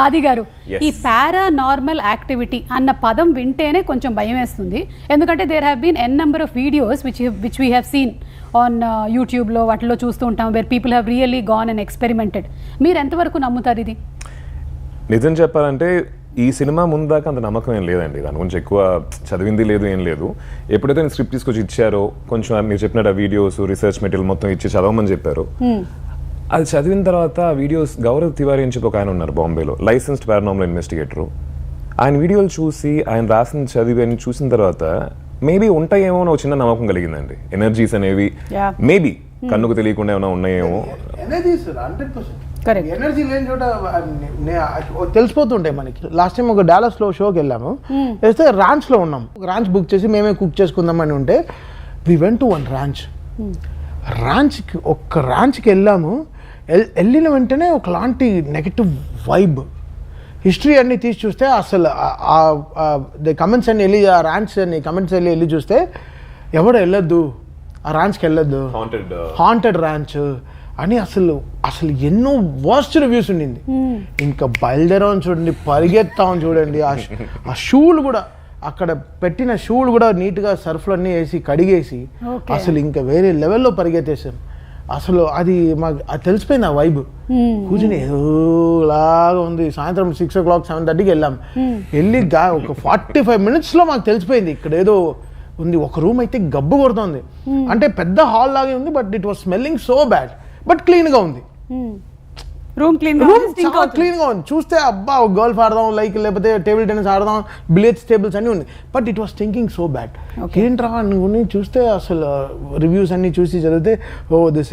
ఆది గారు, ఈ పారానార్మల్ యాక్టివిటీ అన్న పదం వింటేనే కొంచెం భయం వేస్తుంది. ఎందుకంటే there have been an number of videos which we have seen on యూట్యూబ్లో వాటిలో చూస్తూ ఉంటాం, where people have really gone and experimented. మీరు ఎంతవరకు నమ్ముతారు ఇది? నిజం చెప్పాలంటే ఈ సినిమా ముందాక అంత నమ్మకం ఏం లేదండి. దాని గురించి ఎక్కువ చదివింది లేదు, ఏం లేదు. ఎప్పుడైతే నేను స్క్రిప్ట్ తీసుకొచ్చి ఇచ్చారో, కొంచెం మీరు చెప్పినట్టు ఆ వీడియోస్ రీసెర్చ్ మెటీరియల్ మొత్తం ఇచ్చి చదవమని చెప్పారు. అది చదివిన తర్వాత వీడియోస్, గౌరవ్ తివారీ అని చెప్పి ఒక ఆయన ఉన్నారు బాంబేలో, లైసెన్స్డ్ పారానార్మల్ ఇన్వెస్టిగేటరు. ఆయన వీడియోలు చూసి ఆయన రాసిన చదివి అని చూసిన తర్వాత మేబీ ఉంటాయేమో అని ఒక చిన్న నమ్మకం కలిగిందండి. ఎనర్జీస్ అనేవి మేబీ కన్నుకు తెలియకుండా ఏమైనా ఉన్నాయేమో. ఎనర్జీ లేని చోట తెలిసిపోతుంటాయి మనకి. లాస్ట్ టైం ఒక డాలస్లో షోకి వెళ్ళాము, వేస్తే రాంచ్లో ఉన్నాం. రాంచ్ బుక్ చేసి మేమే కుక్ చేసుకుందామని ఉంటే వి వెంట్ టు వన్ రాంచ్కి వెళ్ళాము. వెళ్ళిన వెంటనే ఒకలాంటి నెగటివ్ వైబ్. హిస్టరీ అన్ని తీసి చూస్తే అసలు కమెంట్స్ అన్ని వెళ్ళి, ఆ ర్యాంచ్ అన్ని కమెంట్స్ వెళ్ళి చూస్తే ఎవడు వెళ్ళొద్దు, ఆ ర్యాంచ్కి వెళ్ళొద్దు, హాంటెడ్ ర్యాంచ్ అని అసలు ఎన్నో వర్స్ట్ రివ్యూస్ ఉండింది. ఇంకా బయలుదేరామని చూడండి, పరిగెత్తామని చూడండి. ఆ షూలు కూడా, అక్కడ పెట్టిన షూలు కూడా నీట్గా సర్ఫ్లు అన్నీ వేసి కడిగేసి అసలు ఇంకా వేరే లెవెల్లో పరిగెత్తేసాం. అసలు అది మాకు అది తెలిసిపోయింది. ఆ వైబ్ కూర్చుని ఏదోలాగా ఉంది. సాయంత్రం 6 o'clock 7:30కి వెళ్ళాం. వెళ్ళి ఒక 45 minutesలో మాకు తెలిసిపోయింది ఇక్కడ ఏదో ఉంది. ఒక రూమ్ అయితే గబ్బు కొడుతుంది, అంటే పెద్ద హాల్ లాగే ఉంది, but it was smelling so bad. But క్లీన్గా ఉంది, రూమ్ క్లీన్ గా ఉంది. చూస్తే అబ్బా ఒక గోల్ఫ్ ఆడదాం, లేకపోతే టేబుల్ టెన్నిస్ ఆడదాం, బిలియర్డ్స్ టేబుల్స్ అన్నీ ఉంది. But it was thinking so bad. ఏంట్రా నువ్వు చూస్తే అసలు రివ్యూస్ అన్ని చూసి చదివితే, oh this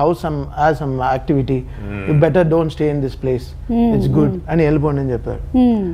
house has some activity, you better don't stay in this place, it's good అని వెళ్ళిపోండి అని చెప్పారు.